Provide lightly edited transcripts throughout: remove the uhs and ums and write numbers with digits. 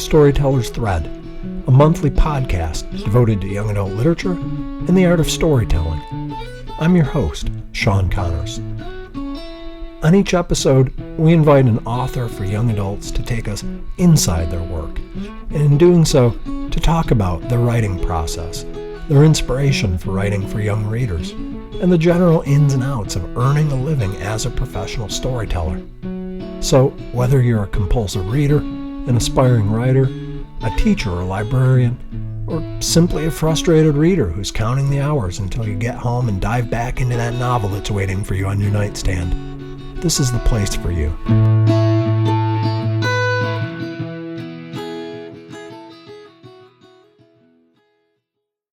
Storyteller's Thread, a monthly podcast devoted to young adult literature and the art of storytelling. I'm your host, Sean Connors. On each episode, we invite an author for young adults to take us inside their work, and in doing so, to talk about their writing process, their inspiration for writing for young readers, and the general ins and outs of earning a living as a professional storyteller. So, whether you're a compulsive reader, an aspiring writer, a teacher or librarian, or simply a frustrated reader who's counting the hours until you get home and dive back into that novel that's waiting for you on your nightstand, this is the place for you.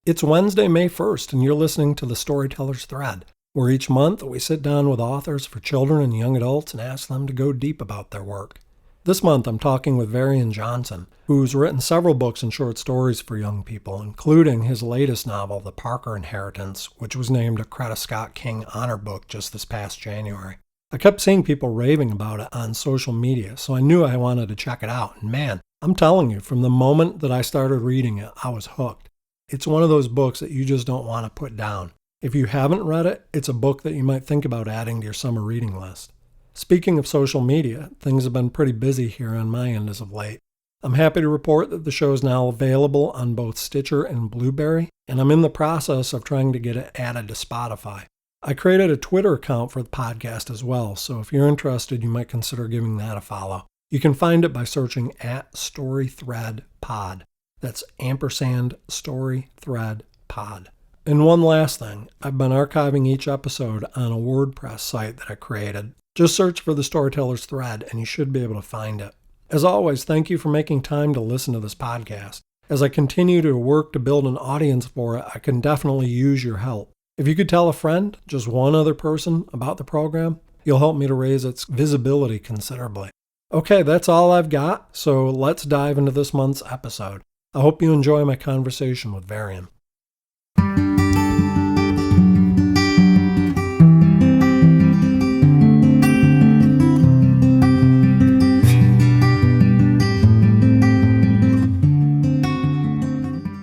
It's Wednesday, May 1st, and you're listening to the Storyteller's Thread, where each month we sit down with authors for children and young adults and ask them to go deep about their work. This month I'm talking with Varian Johnson, who's written several books and short stories for young people, including his latest novel, The Parker Inheritance, which was named a Coretta Scott King Honor Book just this past January. I kept seeing people raving about it on social media, so I knew I wanted to check it out. And man, I'm telling you, from the moment that I started reading it, I was hooked. It's one of those books that you just don't want to put down. If you haven't read it, it's a book that you might think about adding to your summer reading list. Speaking of social media, things have been pretty busy here on my end as of late. I'm happy to report that the show is now available on both Stitcher and Blueberry, and I'm in the process of trying to get it added to Spotify. I created a Twitter account for the podcast as well, so if you're interested, you might consider giving that a follow. You can find it by searching @StoryThreadPod. That's &StoryThreadPod. And one last thing, I've been archiving each episode on a WordPress site that I created. Just search for the Storyteller's Thread and you should be able to find it. As always, thank you for making time to listen to this podcast. As I continue to work to build an audience for it, I can definitely use your help. If you could tell a friend, just one other person, about the program, you'll help me to raise its visibility considerably. Okay, that's all I've got, so let's dive into this month's episode. I hope you enjoy my conversation with Varian.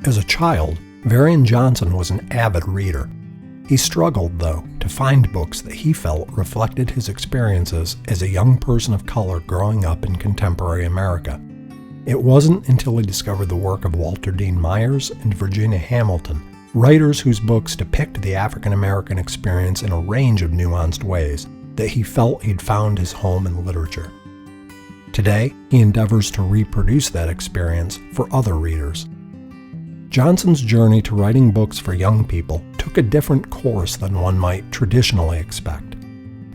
As a child, Varian Johnson was an avid reader. He struggled, though, to find books that he felt reflected his experiences as a young person of color growing up in contemporary America. It wasn't until he discovered the work of Walter Dean Myers and Virginia Hamilton, writers whose books depict the African American experience in a range of nuanced ways, that he felt he'd found his home in literature. Today, he endeavors to reproduce that experience for other readers. Johnson's journey to writing books for young people took a different course than one might traditionally expect.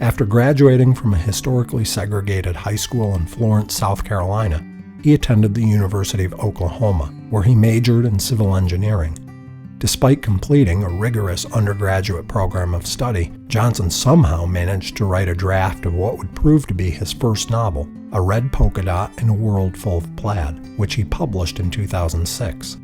After graduating from a historically segregated high school in Florence, South Carolina, he attended the University of Oklahoma, where he majored in civil engineering. Despite completing a rigorous undergraduate program of study, Johnson somehow managed to write a draft of what would prove to be his first novel, A Red Polka Dot in a World Full of Plaid, which he published in 2006.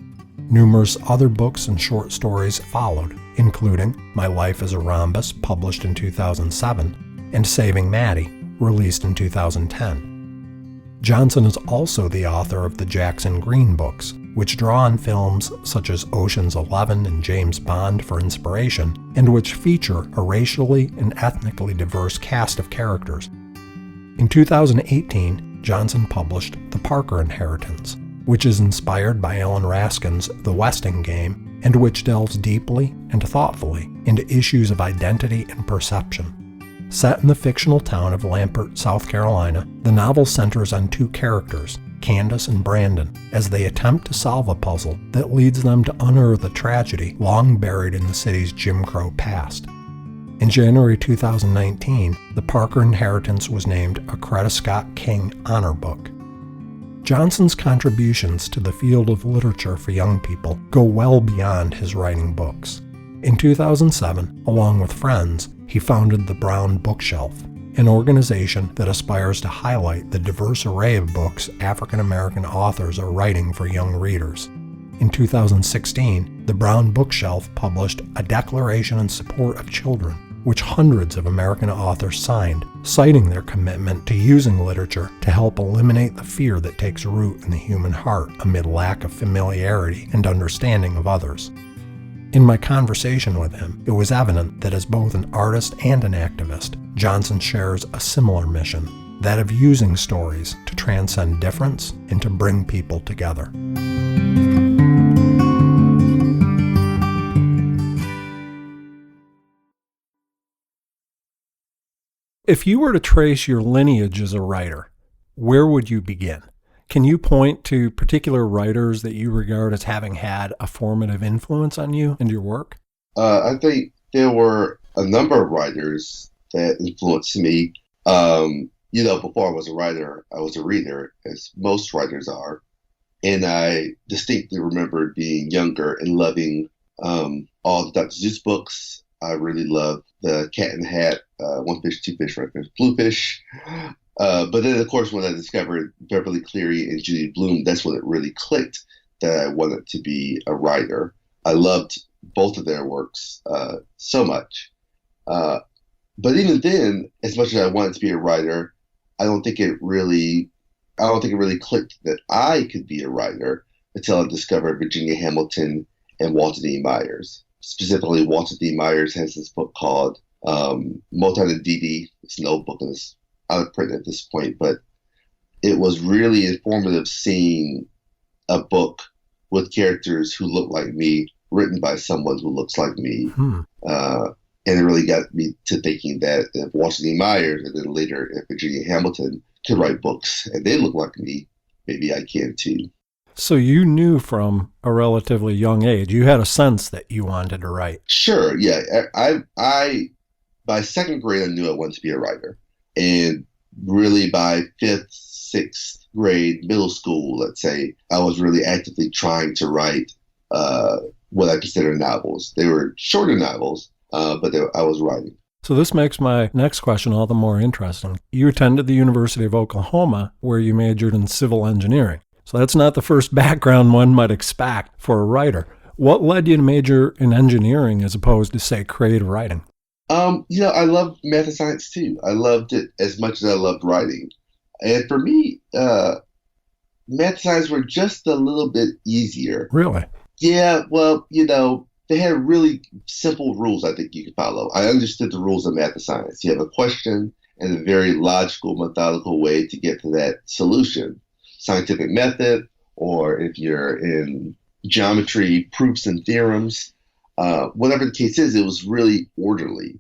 Numerous other books and short stories followed, including My Life as a Rhombus, published in 2007, and Saving Maddie, released in 2010. Johnson is also the author of the Jackson Green books, which draw on films such as Ocean's 11 and James Bond for inspiration, and which feature a racially and ethnically diverse cast of characters. In 2018, Johnson published The Parker Inheritance, which is inspired by Alan Raskin's The Westing Game, and which delves deeply and thoughtfully into issues of identity and perception. Set in the fictional town of Lampert, South Carolina, the novel centers on two characters, Candace and Brandon, as they attempt to solve a puzzle that leads them to unearth a tragedy long buried in the city's Jim Crow past. In January 2019, The Parker Inheritance was named a Coretta Scott King Honor Book. Johnson's contributions to the field of literature for young people go well beyond his writing books. In 2007, along with friends, he founded the Brown Bookshelf, an organization that aspires to highlight the diverse array of books African American authors are writing for young readers. In 2016, the Brown Bookshelf published A Declaration in Support of Children, which hundreds of American authors signed, citing their commitment to using literature to help eliminate the fear that takes root in the human heart amid lack of familiarity and understanding of others. In my conversation with him, it was evident that as both an artist and an activist, Johnson shares a similar mission, that of using stories to transcend difference and to bring people together. If you were to trace your lineage as a writer, where would you begin? Can you point to particular writers that you regard as having had a formative influence on you and your work? I think there were a number of writers that influenced me. Before I was a writer, I was a reader, as most writers are. And I distinctly remember being younger and loving all the Dr. Seuss books. I really loved the Cat in the Hat, One Fish, Two Fish, Red Fish, Blue Fish. But then, of course, when I discovered Beverly Cleary and Judy Blume, that's when it really clicked that I wanted to be a writer. I loved both of their works so much. But even then, as much as I wanted to be a writer, I don't think it really clicked that I could be a writer until I discovered Virginia Hamilton and Walter D. Myers. Specifically, Walter D. Myers has this book called Motown and Dee Dee. It's an old book and it's out of print at this point, but it was really informative seeing a book with characters who look like me, written by someone who looks like me. And it really got me to thinking that if Walter D. Myers and then later if Virginia Hamilton could write books and they look like me, maybe I can too. So you knew from a relatively young age, you had a sense that you wanted to write. Sure, yeah. I by second grade, I knew I wanted to be a writer. And really by fifth, sixth grade, middle school, let's say, I was really actively trying to write what I consider novels. They were shorter novels, but I was writing. So this makes my next question all the more interesting. You attended the University of Oklahoma, where you majored in civil engineering. So that's not the first background one might expect for a writer. What led you to major in engineering as opposed to, say, creative writing? I loved math and science too. I loved it as much as I loved writing. And for me, math and science were just a little bit easier. Really? Yeah, well, they had really simple rules I think you could follow. I understood the rules of math and science. You have a question and a very logical, methodical way to get to that solution. Scientific method, or if you're in geometry, proofs and theorems, whatever the case is, it was really orderly.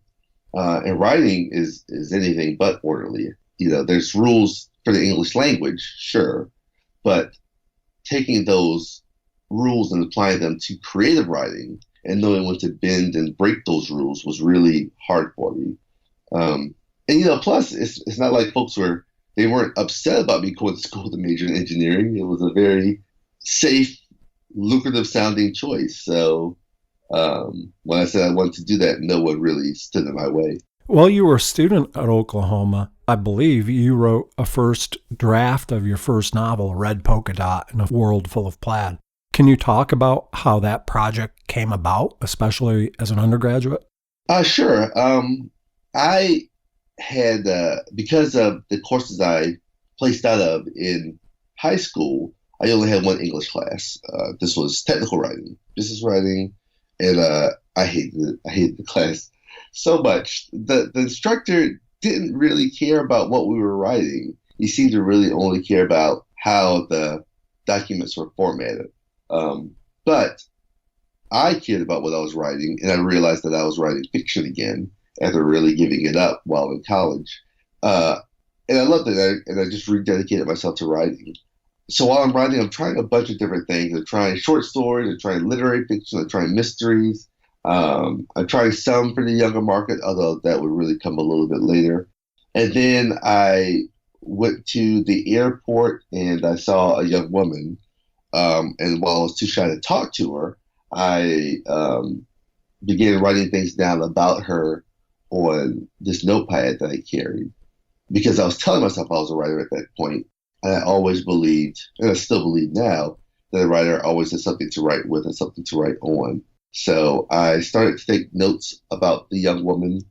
And writing is anything but orderly. There's rules for the English language, sure, but taking those rules and applying them to creative writing and knowing when to bend and break those rules was really hard for me. Plus it's not like folks weren't upset about me going to school to major in engineering. It was a very safe, lucrative sounding choice. So when I said I wanted to do that, no one really stood in my way. While you were a student at Oklahoma, I believe you wrote a first draft of your first novel, Red Polka Dot in a World Full of Plaid. Can you talk about how that project came about, especially as an undergraduate? Sure. I had, because of the courses I placed out of in high school, I only had one English class. This was technical writing, business writing, and I hated the class so much. The instructor didn't really care about what we were writing. He seemed to really only care about how the documents were formatted. But I cared about what I was writing, and I realized that I was writing fiction again after really giving it up while in college. And I loved it, and I just rededicated myself to writing. So while I'm writing, I'm trying a bunch of different things. I'm trying short stories, I'm trying literary fiction, I'm trying mysteries. I'm trying some for the younger market, although that would really come a little bit later. And then I went to the airport and I saw a young woman. And while I was too shy to talk to her, I began writing things down about her on this notepad that I carried, because I was telling myself I was a writer at that point, and I always believed, and I still believe now, that a writer always has something to write with and something to write on. So I started to take notes about the young woman,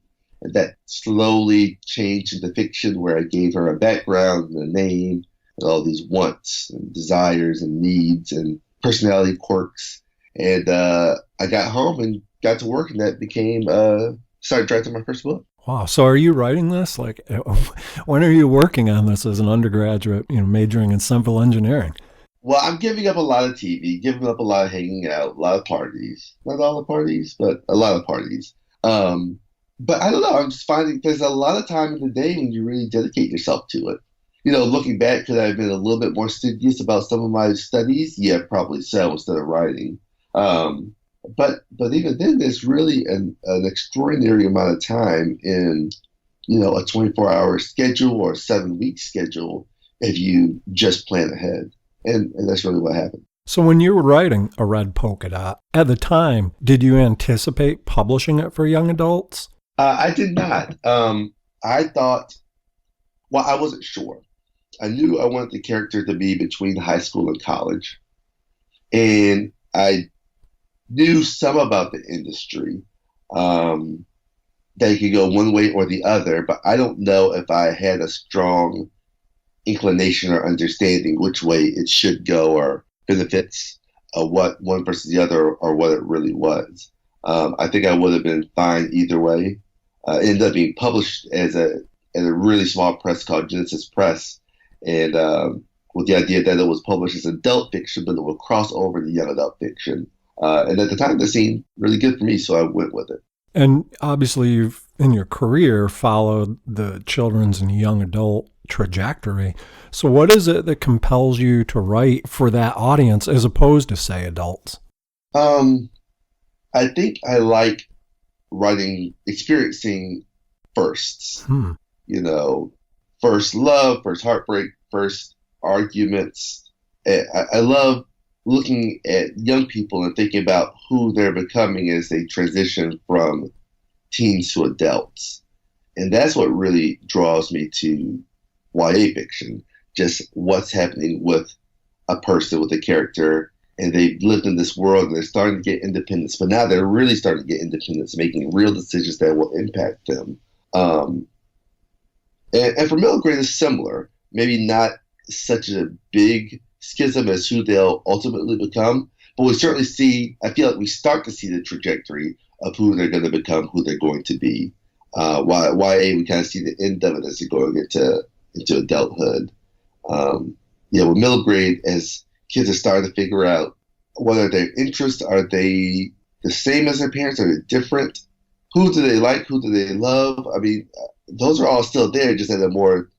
And that slowly changed into fiction where I gave her a background and a name and all these wants and desires and needs and personality quirks. And I got home and got to work, and that became started drafting my first book. Wow. So are you writing this? Like, when are you working on this as an undergraduate, majoring in civil engineering? Well, I'm giving up a lot of TV, giving up a lot of hanging out, a lot of parties. Not all the parties, but a lot of parties. Um, but I don't know. I'm just finding there's a lot of time in the day when you really dedicate yourself to it. Looking back, could I have been a little bit more studious about some of my studies? Yeah, probably so, instead of writing. Um, but even then, there's really an extraordinary amount of time in a 24-hour schedule or a 7-week schedule if you just plan ahead, and that's really what happened. So when you were writing A Red Polka Dot, at the time, did you anticipate publishing it for young adults? I did not. I thought, well, I wasn't sure. I knew I wanted the character to be between high school and college, and I knew some about the industry. That could go one way or the other, but I don't know if I had a strong inclination or understanding which way it should go or benefits what one versus the other or what it really was. I think I would have been fine either way. It ended up being published as a really small press called Genesis Press, and with the idea that it was published as adult fiction, but it would cross over to young adult fiction. And at the time, that seemed really good for me, so I went with it. And obviously, you've, in your career, followed the children's and young adult trajectory. So what is it that compels you to write for that audience as opposed to, say, adults? I think I like writing, experiencing firsts. First love, first heartbreak, first arguments. I love looking at young people and thinking about who they're becoming as they transition from teens to adults. And that's what really draws me to YA fiction, just what's happening with a person, with a character, and they've lived in this world and they're starting to get independence, but now they're really starting to get independence, making real decisions that will impact them. And for middle grade, it's similar, maybe not such a big schism as who they'll ultimately become, but we certainly see, I feel like we start to see the trajectory of who they're going to become, who they're going to be. YA, we kind of see the end of it as they're going into adulthood. With middle grade, as kids are starting to figure out what are their interests, are they the same as their parents, are they different? Who do they like? Who do they love? I mean, those are all still there, just at a more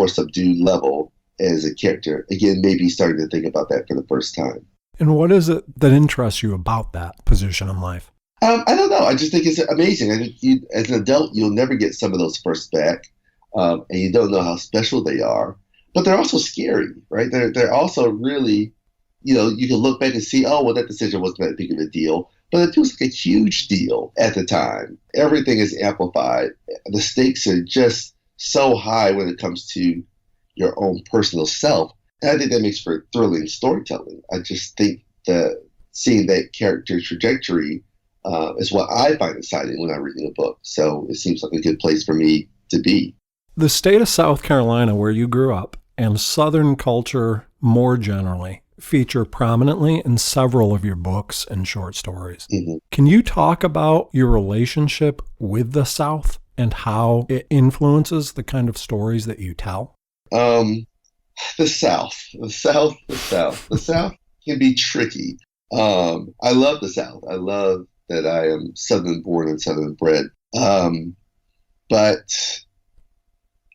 subdued level as a character. Again, maybe starting to think about that for the first time. And what is it that interests you about that position in life? I don't know. I just think it's amazing. I think as an adult, you'll never get some of those firsts back, and you don't know how special they are. But they're also scary, right? They're also really, you can look back and see, oh, well, that decision wasn't that big of a deal. But it feels like a huge deal at the time. Everything is amplified. The stakes are just so high when it comes to your own personal self. And I think that makes for thrilling storytelling. I just think that seeing that character trajectory is what I find exciting when I'm reading a book. So it seems like a good place for me to be. The state of South Carolina, where you grew up, and Southern culture more generally feature prominently in several of your books and short stories. Mm-hmm. Can you talk about your relationship with the South and how it influences the kind of stories that you tell? The South can be tricky. I love the South. I love that I am Southern born and Southern bred. But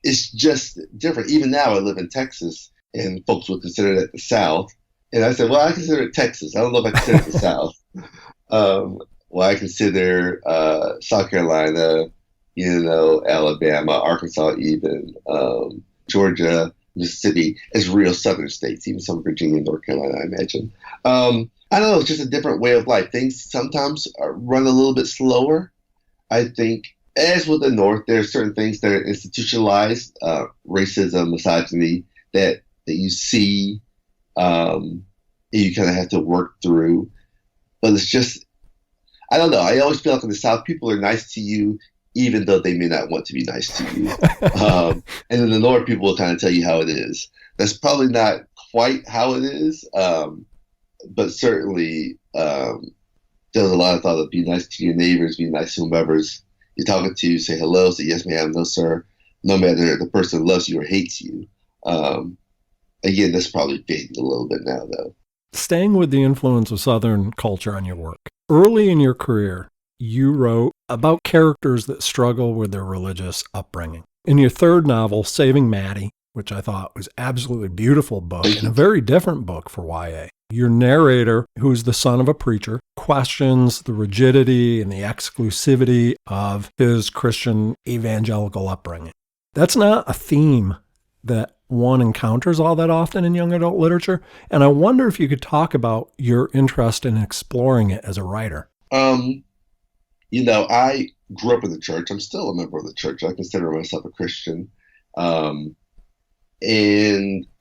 it's just different. Even now I live in Texas and folks would consider that the South. And I said, well, I consider it Texas. I don't know if I consider it the South. I consider South Carolina, Alabama, Arkansas even, Georgia, Mississippi as real Southern states, even some Virginia and North Carolina, I imagine. I don't know, it's just a different way of life. Things sometimes run a little bit slower. I think, as with the North, there are certain things that are institutionalized, racism, misogyny, that you see, and you kind of have to work through. But it's just, I don't know. I always feel like in the South, people are nice to you even though they may not want to be nice to you. And then the lower people will kind of tell you how it is. That's probably not quite how it is, but certainly there's a lot of thought of be nice to your neighbors, be nice to whomever's you're talking to, say hello, say yes, ma'am, no, sir, no matter the person loves you or hates you. Again, that's probably fading a little bit now, though. Staying with the influence of Southern culture on your work, early in your career, you wrote about characters that struggle with their religious upbringing. In your third novel, Saving Maddie, which I thought was absolutely beautiful book and a very different book for YA, your narrator, who is the son of a preacher, questions the rigidity and the exclusivity of his Christian evangelical upbringing. That's not a theme that one encounters all that often in young adult literature, and I wonder if you could talk about your interest in exploring it as a writer. I grew up in the church. I'm still a member of the church. I consider myself a Christian. And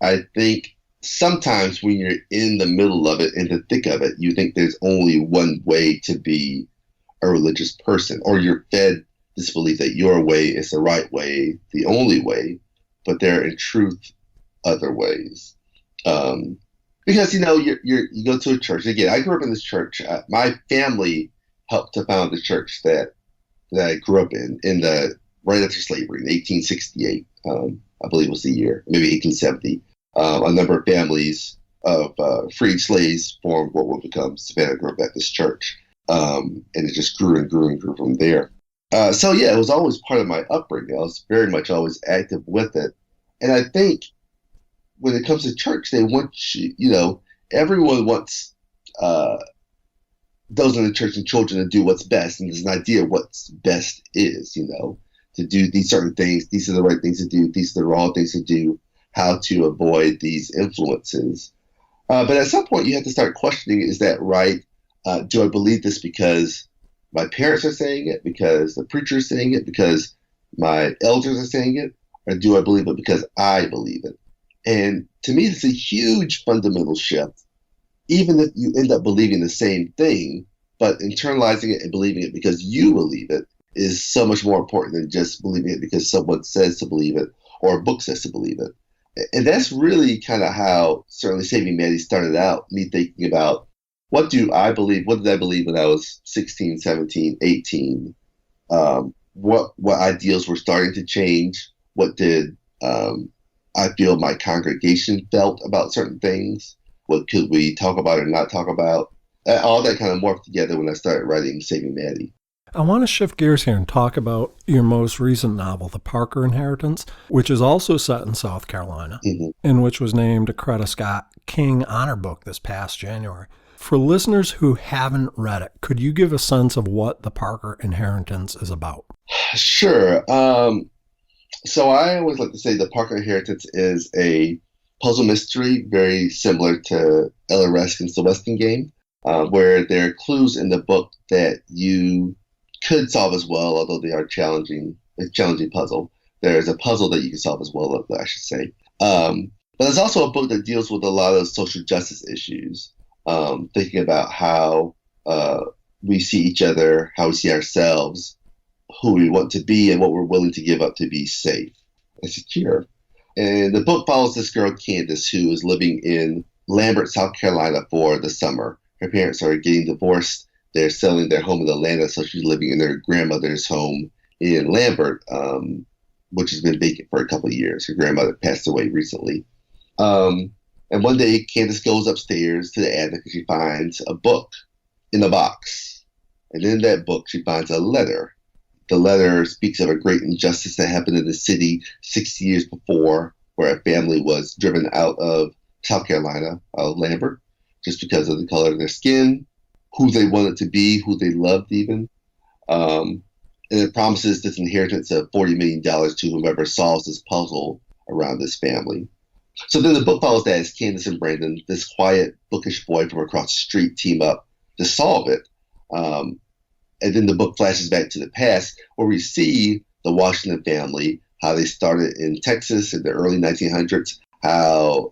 I think sometimes when you're in the middle of it, in the thick of it, you think there's only one way to be a religious person, or you're fed this belief that your way is the right way, the only way, but there are in truth other ways. Because you go to a church. Again, I grew up in this church. My family helped to found the church that I grew up in the right after slavery in 1868. I believe was the year, maybe 1870. A number of families of freed slaves formed what would become Savannah Grove Baptist Church, and it just grew and grew and grew from there. It was always part of my upbringing. I was very much always active with it. And I think when it comes to church, they want everyone wants those in the church and children to do what's best. And there's an idea of what's best is, to do these certain things. These are the right things to do. These are the wrong things to do, how to avoid these influences. But at some point, you have to start questioning, is that right? Do I believe this because my parents are saying it, because the preacher is saying it, because my elders are saying it, or do I believe it because I believe it? And to me, it's a huge fundamental shift. Even if you end up believing the same thing, but internalizing it and believing it because you believe it is so much more important than just believing it because someone says to believe it or a book says to believe it. And that's really kind of how certainly Saving Maddie started out, me thinking about, what do I believe? What did I believe when I was 16, 17, 18? What ideals were starting to change? What did I feel my congregation felt about certain things? What could we talk about or not talk about? All that kind of morphed together when I started writing Saving Maddie. I want to shift gears here and talk about your most recent novel, The Parker Inheritance, which is also set in South Carolina, and which was named a Coretta Scott King Honor Book this past January. For listeners who haven't read it, could you give a sense of what The Parker Inheritance is about? Sure. So I always like to say The Parker Inheritance is a puzzle mystery, very similar to Ella Raskin's The Westing Game, where there are clues in the book that you could solve as well, although they are challenging. A challenging puzzle. There's a puzzle that you can solve as well, I should say. But it's also a book that deals with a lot of social justice issues, thinking about how we see each other, how we see ourselves, who we want to be, and what we're willing to give up to be safe and secure. And the book follows this girl, Candace, who is living in Lambert, South Carolina for the summer. Her parents are getting divorced. They're selling their home in Atlanta, so she's living in her grandmother's home in Lambert, which has been vacant for a couple of years. Her grandmother passed away recently. And one day, Candace goes upstairs to the attic and she finds a book in a box. And in that book, she finds a letter. The letter speaks of a great injustice that happened in the city 60 years before, where a family was driven out of South Carolina, out of Lambert, just because of the color of their skin, who they wanted to be, who they loved even. And it promises this inheritance of $40 million to whomever solves this puzzle around this family. So then the book follows that as Candace and Brandon, this quiet, bookish boy from across the street, team up to solve it. And then the book flashes back to the past, where we see the Washington family, how they started in Texas in the early 1900s, how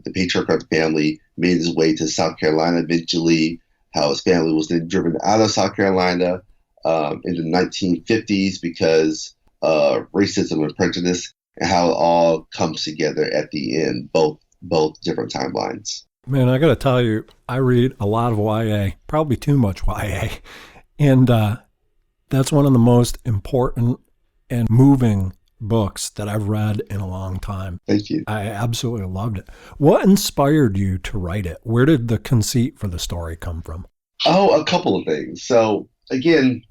the patriarch of the family made his way to South Carolina eventually, how his family was then driven out of South Carolina, in the 1950s because racism and prejudice, and how it all comes together at the end, both different timelines. Man, I got to tell you, I read a lot of YA, probably too much YA. And that's one of the most important and moving books that I've read in a long time. Thank you. I absolutely loved it. What inspired you to write it? Where did the conceit for the story come from? Oh, a couple of things. So again,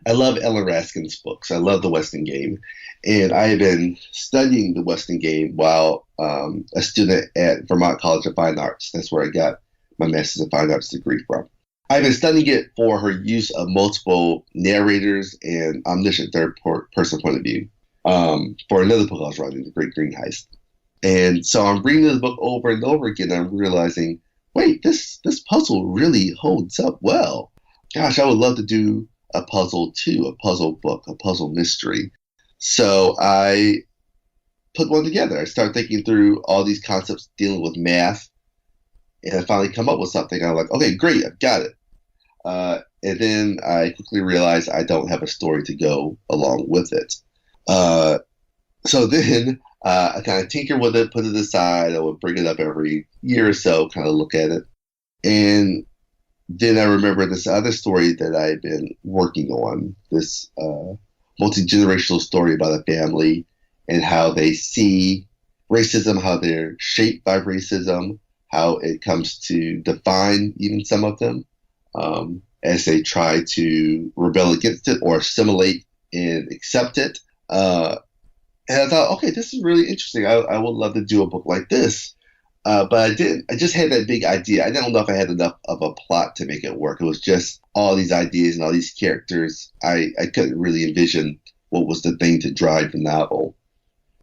I love Ellen Raskin's books. I love the Western game. And I have been studying the Western game while a student at Vermont College of Fine Arts. That's where I got my Master's of Fine Arts degree from. I've been studying it for her use of multiple narrators and omniscient third-person point of view for another book I was writing, The Great Green Heist. And so I'm reading the book over and over again. And I'm realizing, wait, this puzzle really holds up well. Gosh, I would love to do a puzzle too, a puzzle book, a puzzle mystery. So I put one together. I started thinking through all these concepts dealing with math, and I finally come up with something. I'm like, okay, great, I've got it. And then I quickly realized I don't have a story to go along with it. So then I kind of tinker with it, put it aside. I would bring it up every year or so, kind of look at it. And then I remember this other story that I had been working on, this multi-generational story about a family and how they see racism, how they're shaped by racism, how it comes to define even some of them as they try to rebel against it or assimilate and accept it. And I thought, okay, this is really interesting. I would love to do a book like this. But I didn't. I just had that big idea. I don't know if I had enough of a plot to make it work. It was just all these ideas and all these characters. I couldn't really envision what was the thing to drive the novel.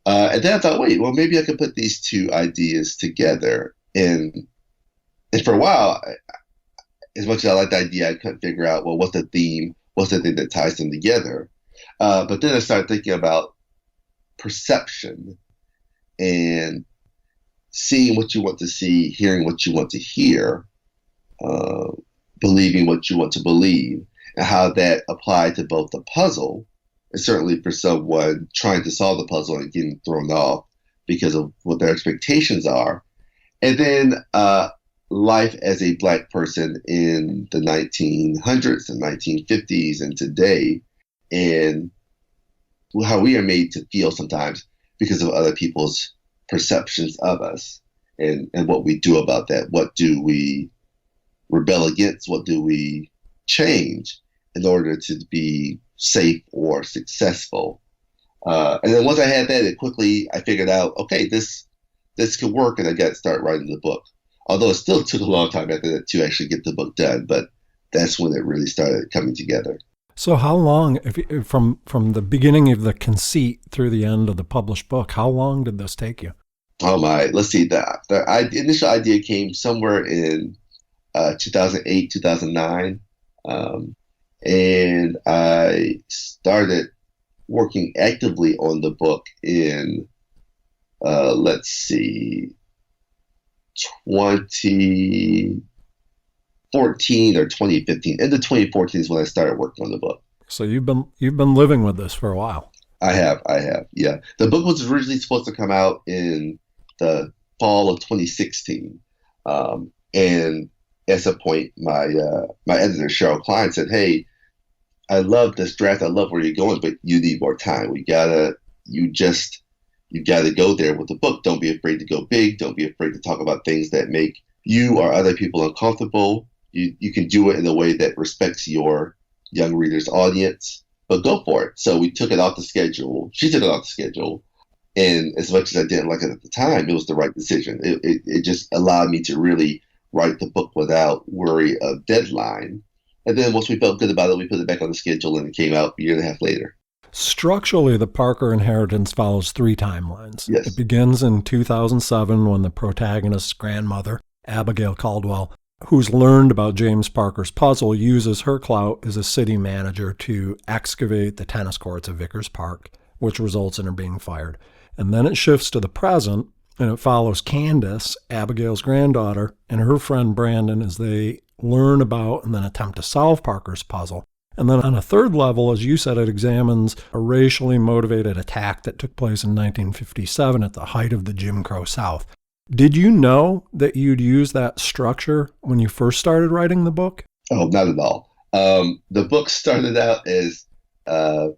And then I thought, wait, well, maybe I could put these two ideas together. And for a while, as much as I liked the idea, I couldn't figure out, well, what's the theme? What's the thing that ties them together? But then I started thinking about perception and seeing what you want to see, hearing what you want to hear, believing what you want to believe, and how that applied to both the puzzle, and certainly for someone trying to solve the puzzle and getting thrown off because of what their expectations are, and then life as a Black person in the 1900s and 1950s and today, and how we are made to feel sometimes because of other people's perceptions of us and what we do about that. What do we rebel against? What do we change in order to be safe or successful? And then once I had that, I figured out, okay, this could work, and I got to start writing the book. Although it still took a long time after that to actually get the book done, but that's when it really started coming together. So how long, from the beginning of the conceit through the end of the published book, how long did this take you? Oh my, let's see. The initial idea came somewhere in 2008, 2009. And I started working actively on the book in, 2014 or 2015. End of 2014 is when I started working on the book. So you've been living with this for a while. I have, yeah. The book was originally supposed to come out in the fall of 2016, and at some point, my editor Cheryl Klein said, "Hey, I love this draft. I love where you're going, but you need more time. You gotta go there with the book. Don't be afraid to go big. Don't be afraid to talk about things that make you or other people uncomfortable. You can do it in a way that respects your young reader's audience, but go for it." So we took it off the schedule. She took it off the schedule. And as much as I didn't like it at the time, it was the right decision. It just allowed me to really write the book without worry of deadline. And then once we felt good about it, we put it back on the schedule, and it came out a year and a half later. Structurally, the Parker inheritance follows three timelines. Yes. It begins in 2007 when the protagonist's grandmother, Abigail Caldwell, who's learned about James Parker's puzzle, uses her clout as a city manager to excavate the tennis courts of Vickers Park, which results in her being fired. And then it shifts to the present, and it follows Candace, Abigail's granddaughter, and her friend Brandon as they learn about and then attempt to solve Parker's puzzle. And then on a third level, as you said, it examines a racially motivated attack that took place in 1957 at the height of the Jim Crow South. Did you know that you'd use that structure when you first started writing the book? Oh, not at all. The book started out as a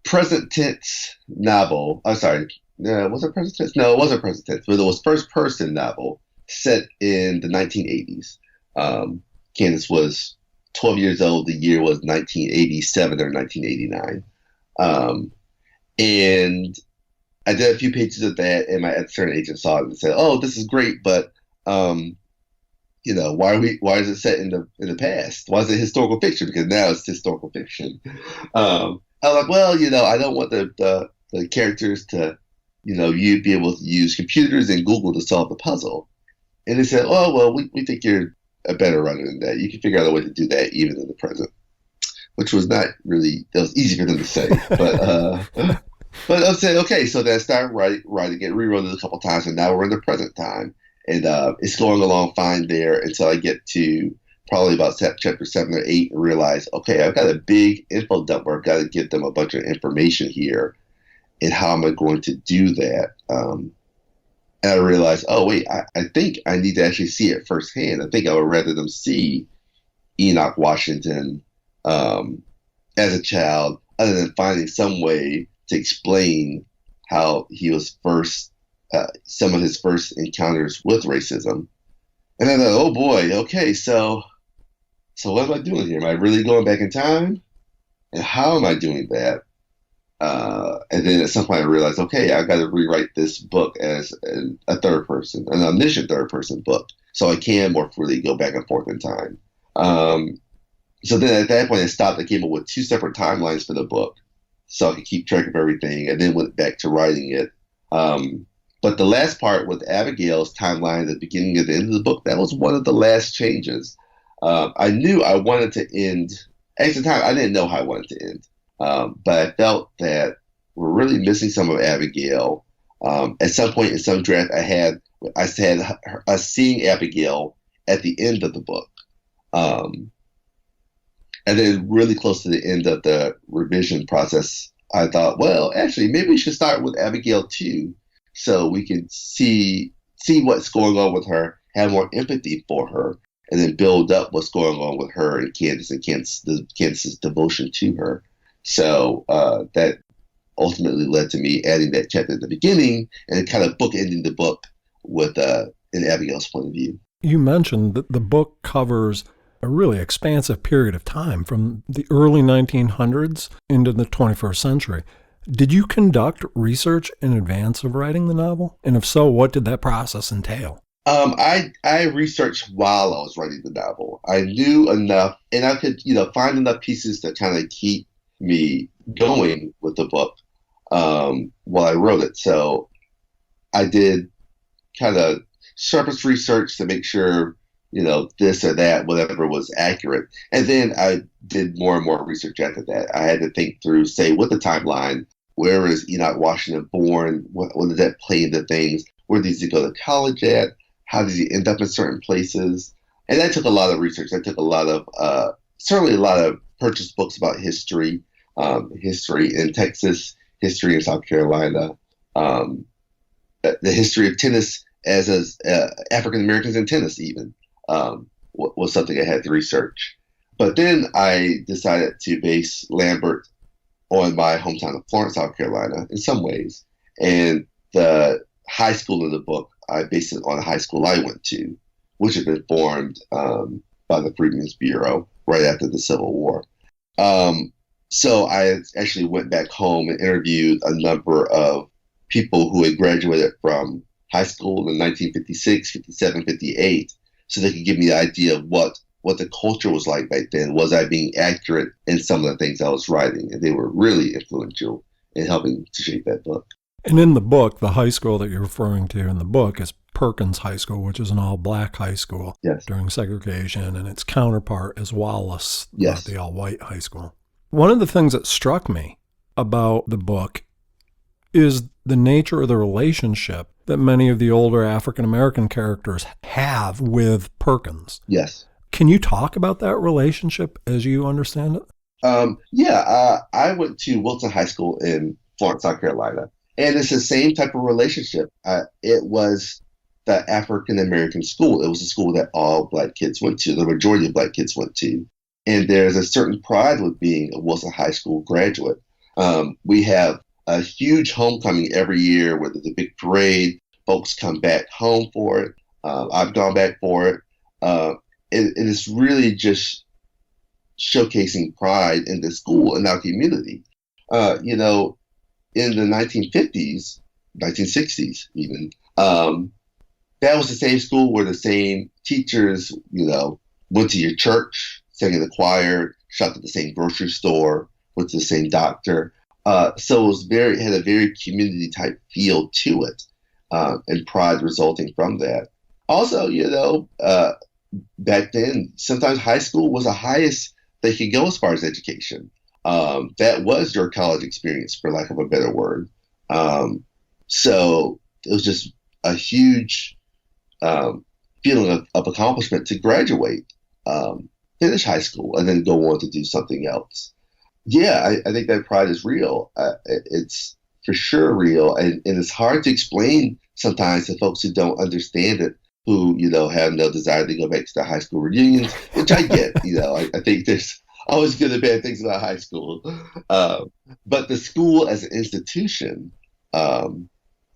present tense novel. I'm sorry. Was it present tense? No, it wasn't present tense, but it was first person novel set in the 1980s. Candace was 12 years old. The year was 1987 or 1989. And I did a few pages of that, and my editor and agent saw it and said, "Oh, this is great, but why is it set in the past? Why is it historical fiction? Because now it's historical fiction." I was like, well, I don't want the characters to, you be able to use computers and Google to solve the puzzle. And they said, "Oh, well, we think you're a better writer than that. You can figure out a way to do that even in the present," which was not really, that was easy for them to say. But I said, okay, so then I started writing it, rewrote it a couple times, and now we're in the present time. And it's going along fine there until I get to probably about chapter 7 or 8 and realize, okay, I've got a big info dump where I've got to give them a bunch of information here. And how am I going to do that? And I realized, oh, wait, I think I need to actually see it firsthand. I think I would rather them see Enoch Washington as a child, other than finding some way to explain how he was some of his first encounters with racism. And then I thought, oh boy, okay, so what am I doing here? Am I really going back in time? And how am I doing that? And then at some point I realized, okay, I've got to rewrite this book as a third person, an omniscient third person book, so I can more freely go back and forth in time. So then at that point I stopped. I came up with 2 separate timelines for the book so I could keep track of everything, and then went back to writing it. But the last part with Abigail's timeline at the beginning and the end of the book, that was one of the last changes. I knew I wanted to end, at the time I didn't know how I wanted to end, but I felt that we're really missing some of Abigail. At some point in some draft I had us seeing Abigail at the end of the book. And then really close to the end of the revision process, I thought, well, actually, maybe we should start with Abigail too, so we can see what's going on with her, have more empathy for her, and then build up what's going on with her and Candace and Candace's devotion to her. So that ultimately led to me adding that chapter at the beginning and kind of bookending the book with in Abigail's point of view. You mentioned that the book covers a really expansive period of time from the early 1900s into the 21st century. Did you conduct research in advance of writing the novel? And if so, what did that process entail? I researched while I was writing the novel. I knew enough, and I could, find enough pieces to kind of keep me going with the book while I wrote it. So I did kind of surface research to make sure, this or that, whatever was accurate. And then I did more and more research after that. I had to think through, say, with the timeline, where is Enoch Washington born? What does that play into things? Where does he go to college at? How does he end up in certain places? And that took a lot of research. That took a lot of, certainly a lot of purchased books about history in Texas, history in South Carolina, the history of tennis as African Americans in tennis even. Was something I had to research. But then I decided to base Lambert on my hometown of Florence, South Carolina, in some ways. And the high school in the book, I based it on a high school I went to, which had been formed by the Freedmen's Bureau right after the Civil War. So I actually went back home and interviewed a number of people who had graduated from high school in 1956, 57, 58, so they could give me the idea of what the culture was like back then. Was I being accurate in some of the things I was writing? And they were really influential in helping to shape that book. And in the book, the high school that you're referring to in the book is Perkins High School, which is an all-black high school during segregation, and its counterpart is Wallace, the all-white high school. One of the things that struck me about the book is the nature of the relationship that many of the older African-American characters have with Perkins. Yes. Can you talk about that relationship as you understand it? I went to Wilton High School in Florence, South Carolina, and it's the same type of relationship. It was the African American school. It was a school that all black kids went to, the majority of black kids went to, and there's a certain pride with being a Wilson High School graduate. We have a huge homecoming every year where there's a big parade. Folks come back home for it. I've gone back for it. It is really just showcasing pride in the school and our community. You know, in the 1950s, 1960s, even, that was the same school where the same teachers, went to your church, sang in the choir, shopped at the same grocery store, went to the same doctor. So it was had a very community type feel to it, and pride resulting from that. Also, back then, sometimes high school was the highest they could go as far as education. That was your college experience, for lack of a better word. So it was just a huge feeling of accomplishment to graduate, finish high school, and then go on to do something else. Yeah, I think that pride is real. It's for sure real, and it's hard to explain sometimes to folks who don't understand it, who have no desire to go back to the high school reunions, which I get. I think there's always good and bad things about high school, but the school as an institution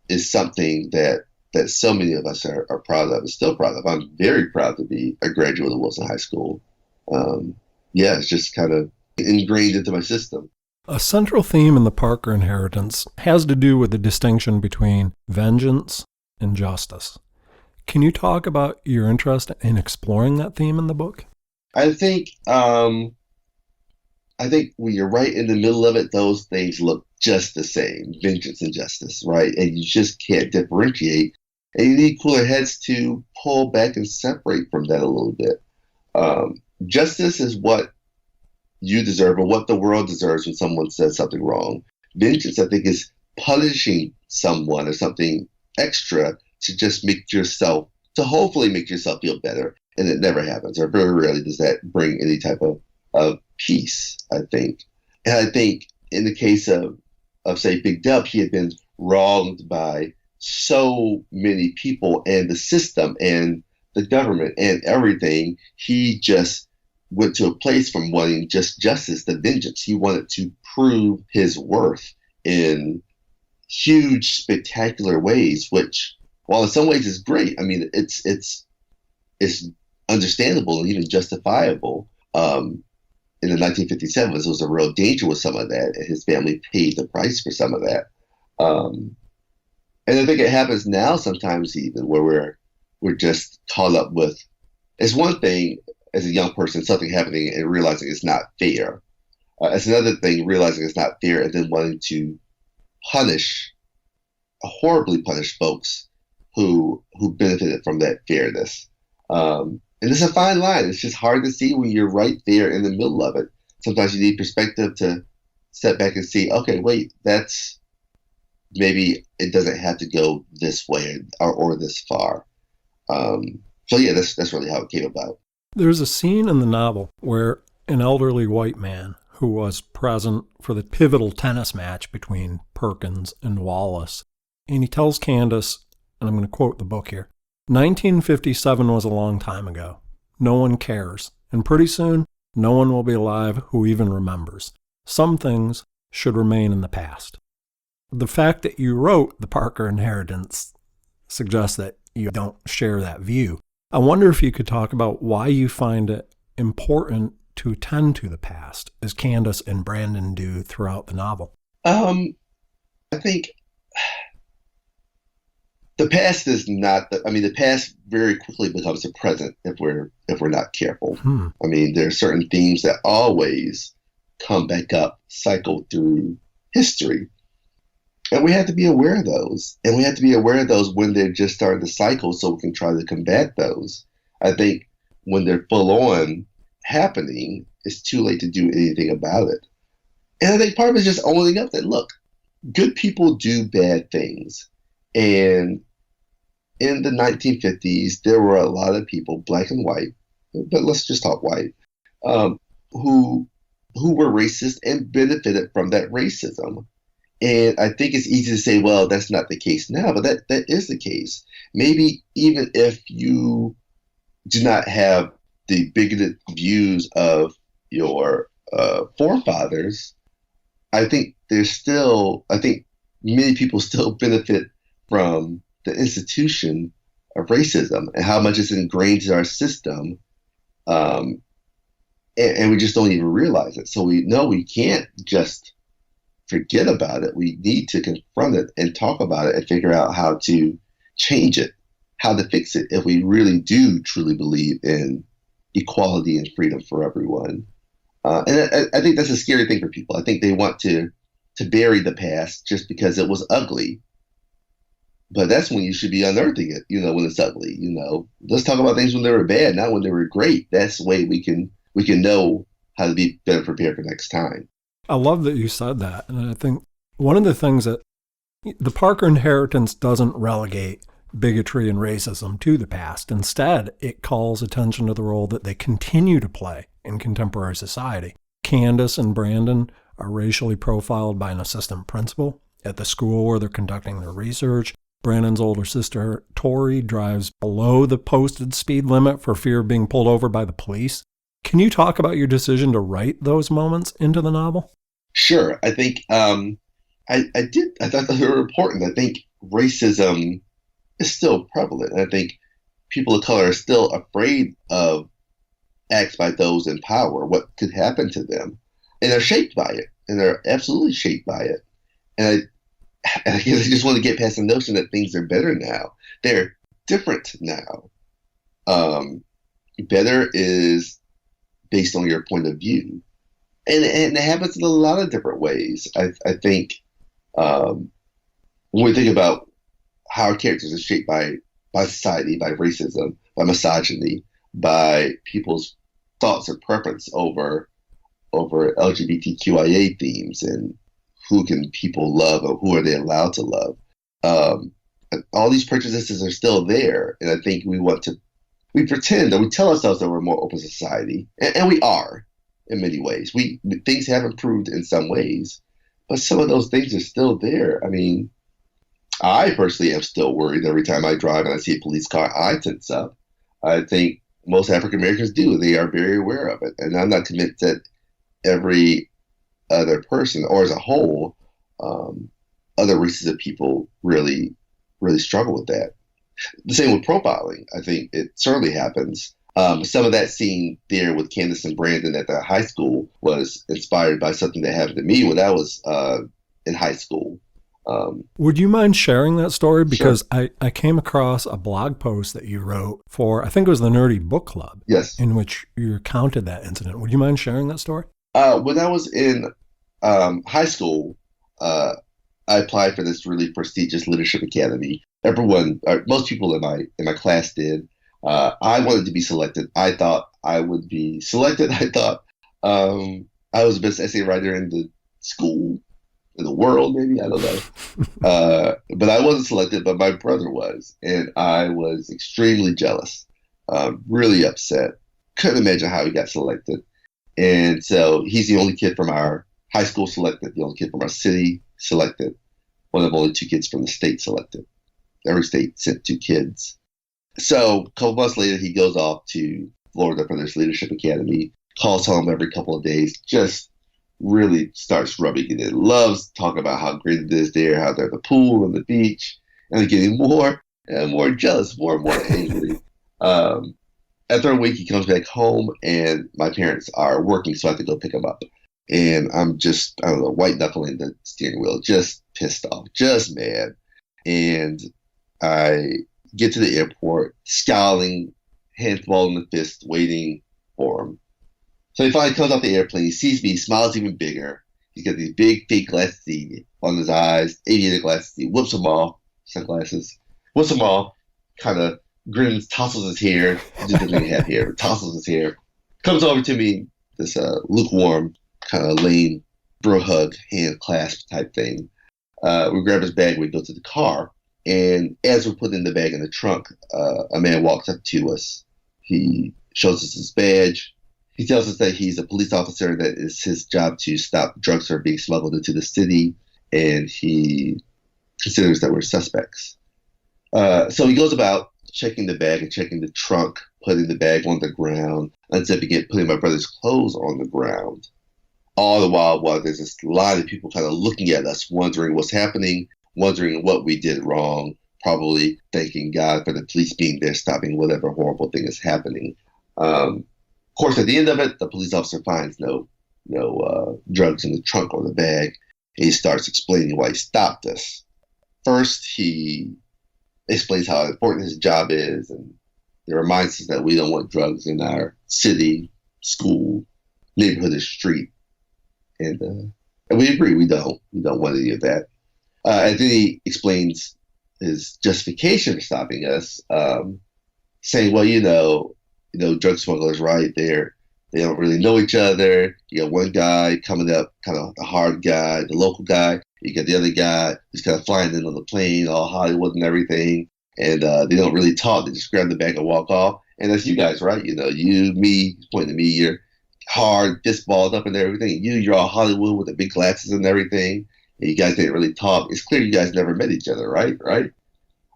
is something that so many of us are proud of and still proud of. I'm very proud to be a graduate of Wilson High School. Yeah, it's just kind of ingrained into my system. A central theme in the Parker inheritance has to do with the distinction between vengeance and justice. Can you talk about your interest in exploring that theme in the book? I think when you're right in the middle of it, those things look just the same, vengeance and justice, right? And you just can't differentiate. And you need cooler heads to pull back and separate from that a little bit. Justice is what you deserve or what the world deserves when someone says something wrong. Vengeance, I think, is punishing someone or something extra to hopefully make yourself feel better. And it never happens, or very rarely does that bring any type of peace, I think. And I think in the case of say, Big Dub, he had been wronged by so many people and the system and the government and everything. He just went to a place from wanting just justice, the vengeance. He wanted to prove his worth in huge, spectacular ways, which, while in some ways is great, I mean, it's understandable and even justifiable. In the 1957s, there was a real danger with some of that, and his family paid the price for some of that. And I think it happens now sometimes even where we're just caught up with. It's one thing as a young person, something happening and realizing it's not fair. It's another thing realizing it's not fair and then wanting to horribly punish folks who benefited from that fairness. And it's a fine line. It's just hard to see when you're right there in the middle of it. Sometimes you need perspective to step back and see, okay, wait, maybe it doesn't have to go this way or this far. So yeah, that's really how it came about. There's a scene in the novel where an elderly white man who was present for the pivotal tennis match between Perkins and Wallace, and he tells Candace, and I'm going to quote the book here, 1957 was a long time ago. No one cares. And pretty soon, no one will be alive who even remembers. Some things should remain in the past. The fact that you wrote The Parker Inheritance suggests that you don't share that view. I wonder if you could talk about why you find it important to attend to the past, as Candace and Brandon do throughout the novel. I think the past is not. The past very quickly becomes the present if we're not careful. I mean, there are certain themes that always come back up, cycle through history, and we have to be aware of those. And we have to be aware of those when they're just starting to cycle, so we can try to combat those. I think when they're full on happening, it's too late to do anything about it. And I think part of it is just owning up that, look, good people do bad things. And in the 1950s, there were a lot of people, black and white, but let's just talk white, who who were racist and benefited from that racism. And I think it's easy to say, well, that's not the case now, but that is the case. Maybe even if you do not have the bigoted views of your forefathers, I think many people still benefit from the institution of racism and how much it's ingrained in our system. Um, and we just don't even realize it. So we know we can't just forget about it. We need to confront it and talk about it and figure out how to change it, how to fix it if we really do truly believe in equality and freedom for everyone. And I think that's a scary thing for people. I think they want to bury the past just because it was ugly. But that's when you should be unearthing it, when it's ugly, Let's talk about things when they were bad, not when they were great. That's the way we can know how to be better prepared for next time. I love that you said that. And I think one of the things that the Parker inheritance doesn't relegate bigotry and racism to the past. Instead, it calls attention to the role that they continue to play in contemporary society. Candace and Brandon are racially profiled by an assistant principal at the school where they're conducting their research. Brandon's older sister, Tori, drives below the posted speed limit for fear of being pulled over by the police. Can you talk about your decision to write those moments into the novel? Sure. I think I did. I thought they were important. I think racism is still prevalent. I think people of color are still afraid of acts by those in power, what could happen to them. And they're shaped by it. And they're absolutely shaped by it. And I guess I just want to get past the notion that things are better now. They're different now. Better is based on your point of view. And it happens in a lot of different ways. I think when we think about how our characters are shaped by society, by racism, by misogyny, by people's thoughts or preference over LGBTQIA themes and who can people love or who are they allowed to love. All these prejudices are still there. And I think we pretend or we tell ourselves that we're a more open society. And we are in many ways. Things have improved in some ways, but some of those things are still there. I mean, I personally am still worried every time I drive and I see a police car, I tense up. I think most African Americans do. They are very aware of it. And I'm not convinced that every other person or as a whole, other races of people really, really struggle with that. The same with profiling. I think it certainly happens. Some of that scene there with Candace and Brandon at the high school was inspired by something that happened to me when I was in high school. Would you mind sharing that story? Because Sure. I came across a blog post that you wrote for, I think it was the Nerdy Book Club. Yes. In which you recounted that incident. Would you mind sharing that story? When I was in high school, I applied for this really prestigious leadership academy. Most people in my class did. I wanted to be selected. I thought I would be selected. I thought I was the best essay writer in the school, in the world, maybe. I don't know. But I wasn't selected, but my brother was. And I was extremely jealous, really upset. Couldn't imagine how he got selected. And so he's the only kid from our high school selected, the only kid from our city selected, one of only two kids from the state selected. Every state sent two kids. So a couple months later, he goes off to Florida for this leadership academy, calls home every couple of days, just really starts rubbing it in. Loves talking about how great it is there, how they're at the pool and the beach, and getting more and more jealous, more and more angry. After a week, he comes back home, and my parents are working, so I have to go pick him up. And I'm just, I don't know, white knuckling the steering wheel, just pissed off, just mad. And I get to the airport, scowling, hands ball in the fist, waiting for him. So he finally comes off the airplane. He sees me, he smiles even bigger. He's got these big fake glasses on his eyes, aviator glasses. He whips them off, sunglasses, whips them off, kind of grins, tousles his hair. He just doesn't have hair, but tousles his hair. Comes over to me, this lukewarm, kind of lame bro hug, hand clasp type thing. We grab his bag, we go to the car. And as we're putting the bag in the trunk, a man walks up to us. He shows us his badge. He tells us that he's a police officer, that it's his job to stop drugs from being smuggled into the city, and he considers that we're suspects. So he goes about checking the bag and checking the trunk, putting the bag on the ground, unzipping it, putting my brother's clothes on the ground. All the while there's this line of people kind of looking at us, wondering what's happening, wondering what we did wrong, probably thanking God for the police being there, stopping whatever horrible thing is happening. Of course, at the end of it, the police officer finds no drugs in the trunk or the bag. He starts explaining why he stopped us. First, he explains how important his job is, and he reminds us that we don't want drugs in our city, school, neighborhood, or street. And we agree, we don't want any of that. And then he explains his justification for stopping us, saying, well, drug smugglers, right? They don't really know each other. You got one guy coming up, kind of the hard guy, the local guy. You got the other guy who's kind of flying in on the plane, all Hollywood and everything. And they don't really talk. They just grab the bag and walk off. And that's you guys, right? You, me, pointing at me, you're hard, fist balled up and everything. You're all Hollywood with the big glasses and everything. And you guys didn't really talk. It's clear you guys never met each other, right? Right?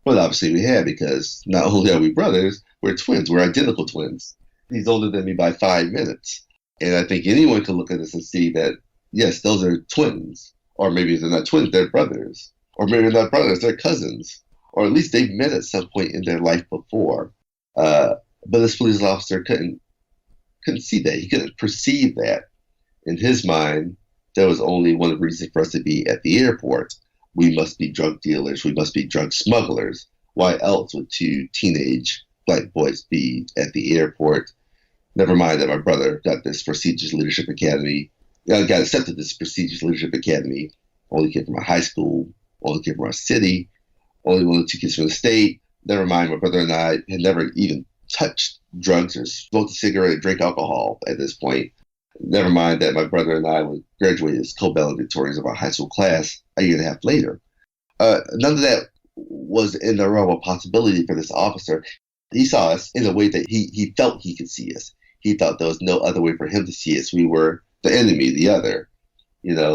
Well, obviously we have, because not only are we brothers, we're twins. We're identical twins. He's older than me by 5 minutes. And I think anyone can look at this and see that, yes, those are twins. Or maybe they're not twins, they're brothers. Or maybe they're not brothers, they're cousins. Or at least they've met at some point in their life before. But this police officer couldn't see that. He couldn't perceive that. In his mind, there was only one reason for us to be at the airport. We must be drug dealers. We must be drug smugglers. Why else would two teenage black boys be at the airport? Never mind that my brother got this prestigious leadership academy, got accepted this prestigious leadership academy, only kid from our high school, only kid from our city, only one of 2 kids from the state. Never mind, my brother and I had never even touched drugs or smoked a cigarette or drank alcohol at this point. Never mind that my brother and I would graduate as co-valedictorians of our high school class a year and a half later. None of that was in the realm of possibility for this officer. He saw us in a way that he felt he could see us. He thought there was no other way for him to see us. We were the enemy, the other,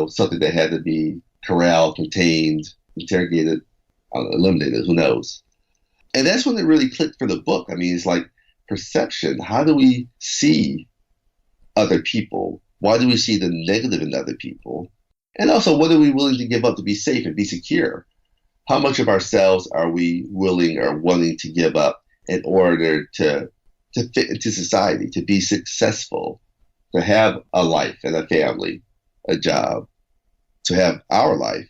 something that had to be corralled, contained, interrogated, eliminated, who knows. And that's when it really clicked for the book. I mean, it's like perception. How do we see other people? Why do we see the negative in other people? And also, what are we willing to give up to be safe and be secure? How much of ourselves are we willing or wanting to give up in order to fit into society, to be successful, to have a life and a family, a job, to have our life,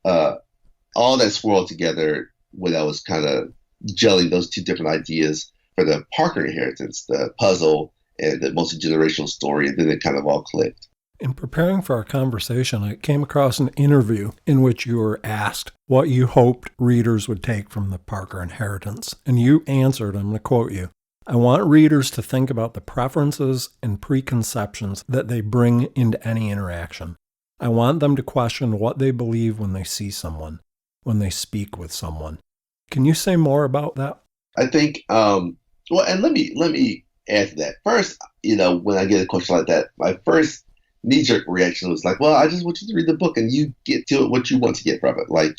all that swirled together when I was kind of gelling those two different ideas for the Parker inheritance, the puzzle and the multi-generational story, and then it kind of all clicked. In preparing for our conversation, I came across an interview in which you were asked what you hoped readers would take from the Parker inheritance. And you answered, I'm going to quote you, "I want readers to think about the preferences and preconceptions that they bring into any interaction. I want them to question what they believe when they see someone, when they speak with someone." Can you say more about that? I think, and let me add to that. First, when I get a question like that, my first knee-jerk reaction was like, well, I just want you to read the book and you get to it what you want to get from it. Like,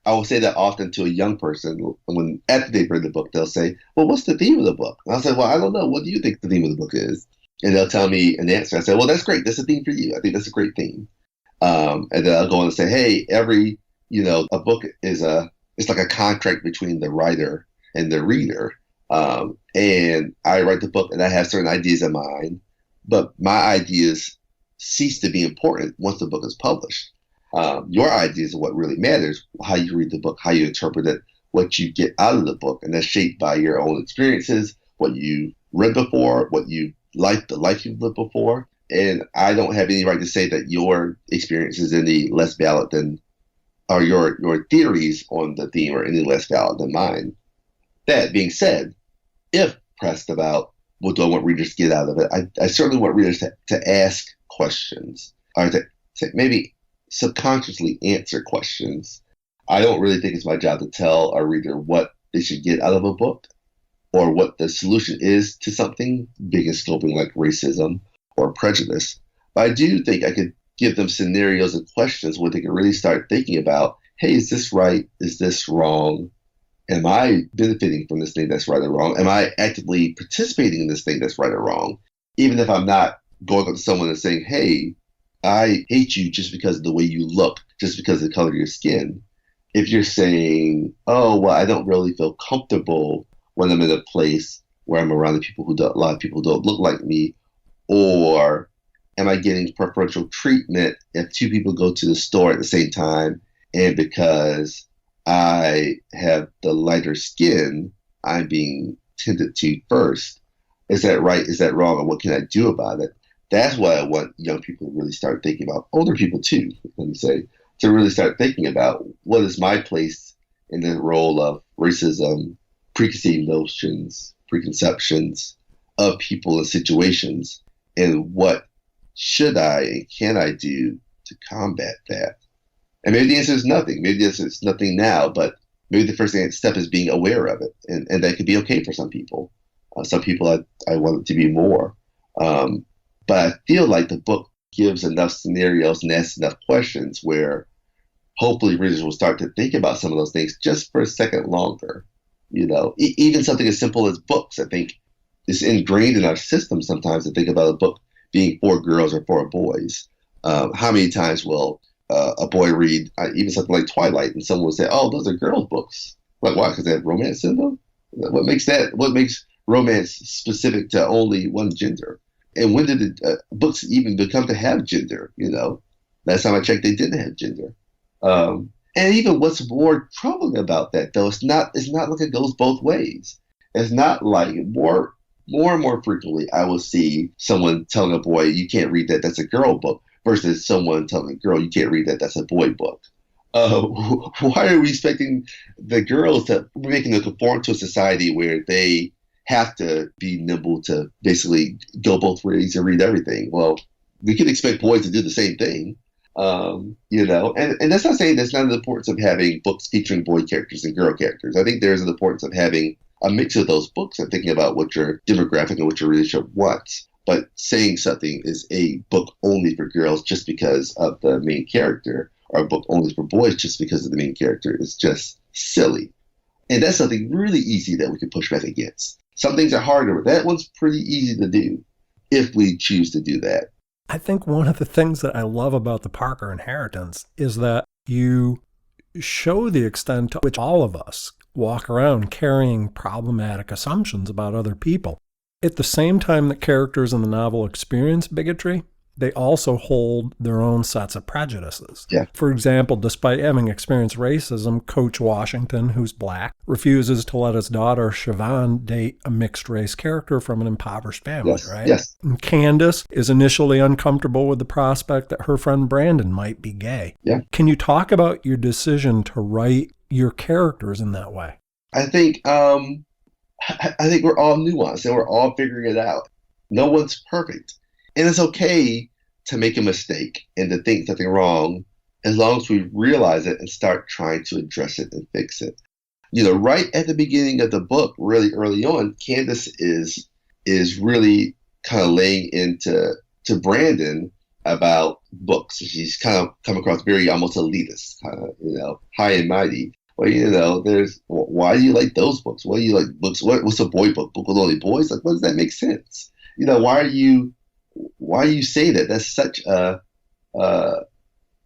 I will say that often to a young person when after they've read the book, they'll say, well, what's the theme of the book? And I'll say, well, I don't know. What do you think the theme of the book is? And they'll tell me an answer. I say, well, that's great. That's a theme for you. I think that's a great theme. And then I'll go on and say, hey, a book it's like a contract between the writer and the reader. And I write the book and I have certain ideas in mind, but my ideas cease to be important once the book is published. Your ideas are what really matters, how you read the book, how you interpret it, what you get out of the book, and that's shaped by your own experiences, what you read before, what you like, the life you've lived before. And I don't have any right to say that your experience is any less valid than, or your theories on the theme are any less valid than mine. That being said, if pressed about what do I want readers to get out of it, I certainly want readers to ask questions, or to maybe subconsciously answer questions. I don't really think it's my job to tell a reader what they should get out of a book. or what the solution is to something big and scoping like racism or prejudice. But I do think I could give them scenarios and questions where they can really start thinking about, hey, is this right? Is this wrong? Am I benefiting from this thing that's right or wrong? Am I actively participating in this thing that's right or wrong? Even if I'm not going up to someone and saying, hey, I hate you just because of the way you look, just because of the color of your skin. If you're saying, oh, well, I don't really feel comfortable when I'm in a place where I'm around the people who don't, a lot of people who don't look like me, or am I getting preferential treatment if two people go to the store at the same time and because I have the lighter skin, I'm being tended to first? Is that right? Is that wrong? And what can I do about it? That's what I want young people to really start thinking about. Older people too, let me say, to really start thinking about what is my place in the role of racism, preconceived notions, preconceptions of people and situations, and what should I and can I do to combat that? And maybe the answer is nothing. Maybe the answer is nothing now, but maybe the first step is being aware of it. And that could be okay for some people. Some people I want it to be more. But I feel like the book gives enough scenarios and asks enough questions where hopefully readers will start to think about some of those things just for a second longer. You know, even something as simple as books, I think it's ingrained in our system sometimes to think about a book being for girls or for boys. How many times will a boy read even something like Twilight and someone will say, oh, those are girls' books. Like, why? Because they have romance in them? What makes romance specific to only one gender? And when did books even become to have gender? You know, last time I checked, they didn't have gender. And even what's more troubling about that, though, it's not like it goes both ways. It's not like more and more frequently, I will see someone telling a boy, you can't read that, that's a girl book, versus someone telling a girl, you can't read that, that's a boy book. Why are we expecting the girls to making them conform to a society where they have to be nimble to basically go both ways and read everything? Well, we can expect boys to do the same thing. You know, and that's not saying that's not the importance of having books featuring boy characters and girl characters. I think there's an importance of having a mix of those books and thinking about what your demographic and what your readership wants. But saying something is a book only for girls just because of the main character, or a book only for boys just because of the main character, is just silly. And that's something really easy that we can push back against. Some things are harder. That one's pretty easy to do if we choose to do that. I think one of the things that I love about the Parker inheritance is that you show the extent to which all of us walk around carrying problematic assumptions about other people. At the same time that characters in the novel experience bigotry, they also hold their own sets of prejudices. Yeah. For example, despite having experienced racism, Coach Washington, who's black, refuses to let his daughter Siobhan date a mixed-race character from an impoverished family, Yes. right? Yes. And Candace is initially uncomfortable with the prospect that her friend Brandon might be gay. Yeah. Can you talk about your decision to write your characters in that way? I think we're all nuanced and we're all figuring it out. No one's perfect. And it's okay to make a mistake and to think something wrong as long as we realize it and start trying to address it and fix it. You know, right at the beginning of the book, really early on, Candace is really kind of laying into Brandon about books. She's kind of come across very almost elitist, kind of, you know, high and mighty. Well, you know, why do you like those books? Why do you like books? What's a boy book? Book with only boys? Like, what does that make sense? You know, why do you say that? That's such a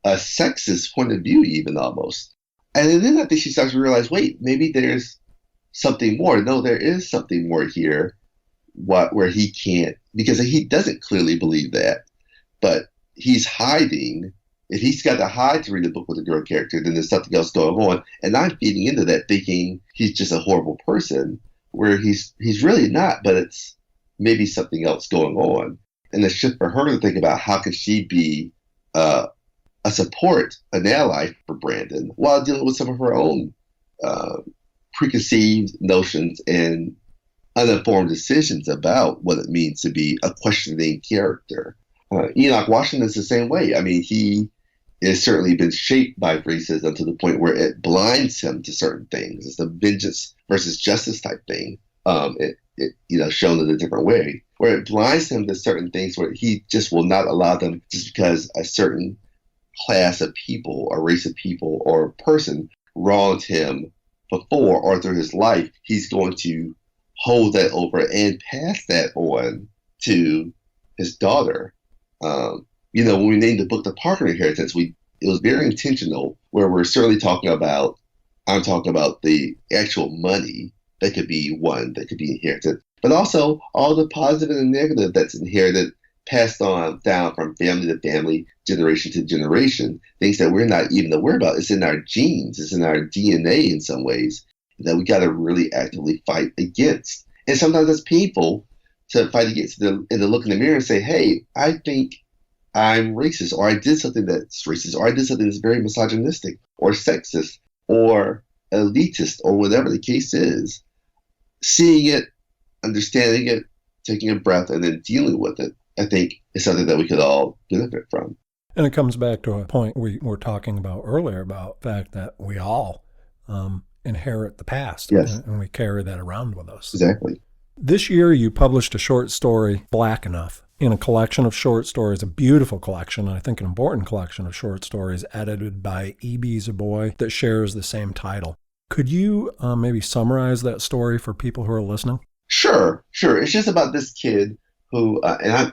sexist point of view, even almost. And then I think she starts to realize, wait, maybe there's something more. No, there is something more here. Where he can't, because he doesn't clearly believe that, but he's hiding. If he's got to hide to read a book with a girl character, then there's something else going on. And I'm feeding into that, thinking he's just a horrible person, where he's really not, but it's maybe something else going on. And it's just for her to think about how could she be a support, an ally for Brandon, while dealing with some of her own preconceived notions and uninformed decisions about what it means to be a questioning character. Enoch Washington's the same way. I mean, he has certainly been shaped by racism to the point where it blinds him to certain things. It's the vengeance versus justice type thing. shown in a different way, where it blinds him to certain things where he just will not allow them just because a certain class of people or race of people or person wronged him before or through his life. He's going to hold that over and pass that on to his daughter. When we named the book The Parker Inheritance, it was very intentional, where I'm talking about the actual money that could be one, that could be inherited, but also all the positive and negative that's inherited, passed on down from family to family, generation to generation, things that we're not even aware about. It's in our genes, it's in our DNA in some ways, that we got to really actively fight against. And sometimes it's painful to fight against, and to look in the mirror and say, hey, I think I'm racist, or I did something that's racist, or I did something that's very misogynistic or sexist or elitist, or whatever the case is. Seeing it, understanding it, taking a breath, and then dealing with it, I think, is something that we could all benefit from. And it comes back to a point we were talking about earlier about the fact that we all inherit the past. Yes. And we carry that around with us. Exactly. This year, you published a short story, Black Enough, in a collection of short stories, a beautiful collection, and I think an important collection of short stories edited by E.B. Zaboy that shares the same title. Could you maybe summarize that story for people who are listening? Sure. It's just about this kid who, I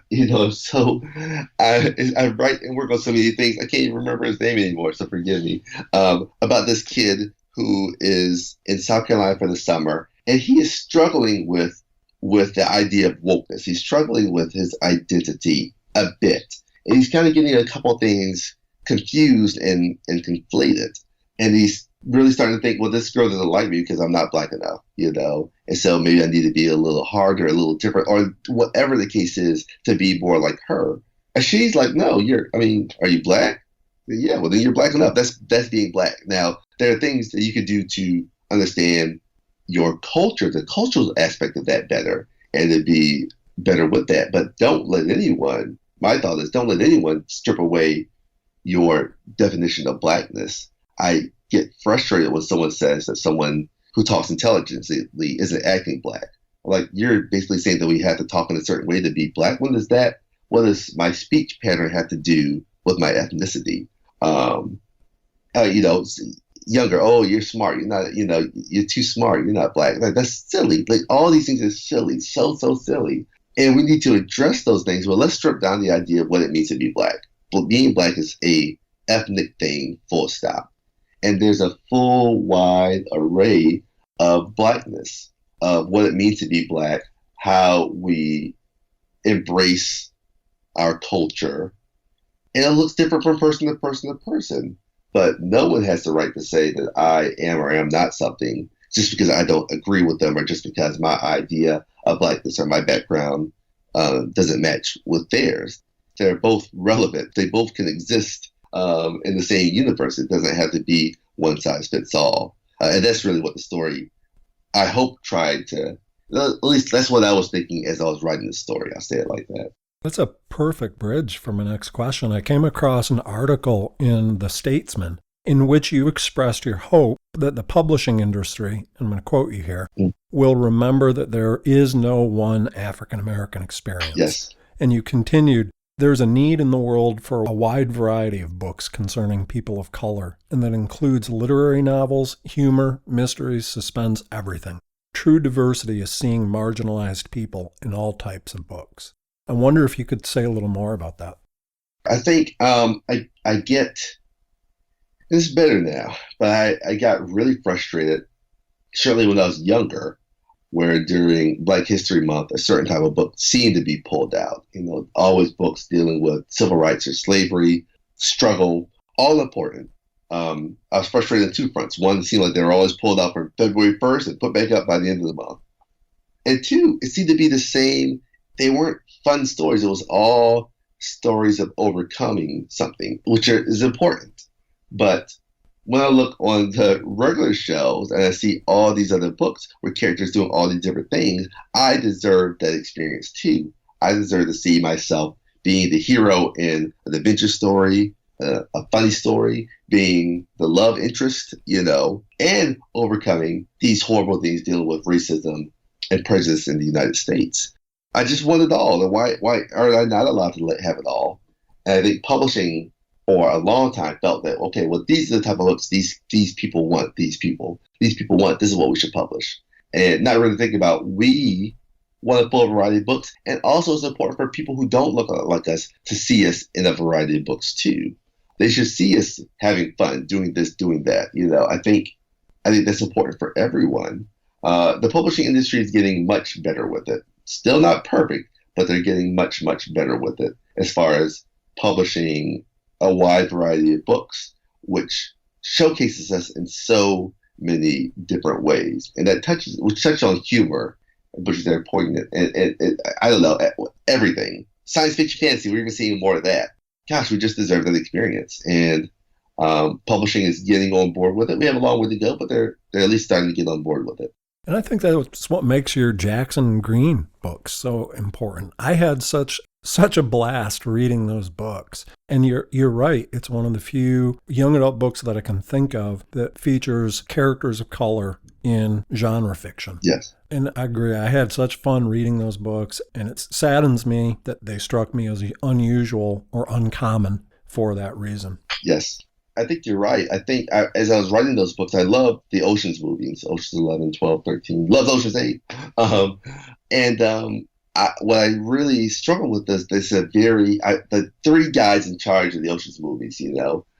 write and work on so many things, I can't even remember his name anymore, so forgive me, about this kid who is in South Carolina for the summer, and he is struggling with the idea of wokeness. He's struggling with his identity a bit. And he's kind of getting a couple things confused and conflated. And he's really starting to think, well, this girl doesn't like me because I'm not Black enough, and so maybe I need to be a little harder, a little different, or whatever the case is, to be more like her. And she's like, no, are you Black? Yeah, well, then you're Black enough. That's being Black. Now, there are things that you could do to understand your culture, the cultural aspect of that better, and to be better with that. But my thought is, don't let anyone strip away your definition of Blackness. I get frustrated when someone says that someone who talks intelligently isn't acting Black. Like, you're basically saying that we have to talk in a certain way to be Black. What does my speech pattern have to do with my ethnicity? Younger, oh, you're smart, you're not, you're too smart, you're not Black. Like, that's silly. Like, all these things are silly, so silly. And we need to address those things. But let's strip down the idea of what it means to be Black. But being Black is a ethnic thing, full stop. And there's a full, wide array of Blackness, of what it means to be Black, how we embrace our culture. And it looks different from person to person to person. But no one has the right to say that I am or am not something just because I don't agree with them, or just because my idea of Blackness or my background doesn't match with theirs. They're both relevant. They both can exist in the same universe. It doesn't have to be one size fits all. And that's really what the story, I hope, tried to, at least that's what I was thinking as I was writing the story. I'll say it like that. That's a perfect bridge for my next question. I came across an article in The Statesman in which you expressed your hope that the publishing industry, I'm going to quote you here, will remember that there is no one African-American experience. Yes. And you continued, there's a need in the world for a wide variety of books concerning people of color, and that includes literary novels, humor, mysteries, suspense, everything. True diversity is seeing marginalized people in all types of books. I wonder if you could say a little more about that. I think I get, it's better now, but I got really frustrated, certainly when I was younger, where during Black History Month, a certain type of book seemed to be pulled out. Always books dealing with civil rights or slavery, struggle, all important. I was frustrated on two fronts. One, it seemed like they were always pulled out for February 1st and put back up by the end of the month. And two, it seemed to be the same. They weren't fun stories. It was all stories of overcoming something, which is important. But when I look on the regular shelves and I see all these other books where characters doing all these different things, I deserve that experience too. I deserve to see myself being the hero in an adventure story, a funny story, being the love interest, and overcoming these horrible things dealing with racism and prejudice in the United States. I just want it all. And why are I not allowed to have it all? And I think publishing for a long time felt that, okay, well, these are the type of books these people want, these people want, this is what we should publish. And not really thinking about we want a full variety of books. And also it's important for people who don't look like us to see us in a variety of books too. They should see us having fun, doing this, doing that. I think that's important for everyone. The publishing industry is getting much better with it. Still not perfect, but they're getting much, much better with it as far as publishing a wide variety of books, which showcases us in so many different ways. And that touches on humor, which is very poignant. And I don't know, everything. Science fiction, fantasy, we're even seeing more of that. Gosh, we just deserve that experience. And publishing is getting on board with it. We have a long way to go, but they're at least starting to get on board with it. And I think that's what makes your Jackson Green books so important. I had such a blast reading those books. And you're right. It's one of the few young adult books that I can think of that features characters of color in genre fiction. Yes. And I agree. I had such fun reading those books, and it saddens me that they struck me as unusual or uncommon for that reason. Yes. I think you're right. I think as I was writing those books, I loved the Oceans movies, Oceans 11, 12, 13. Loved Oceans 8. What I really struggle with is the three guys in charge of the Oceans movies,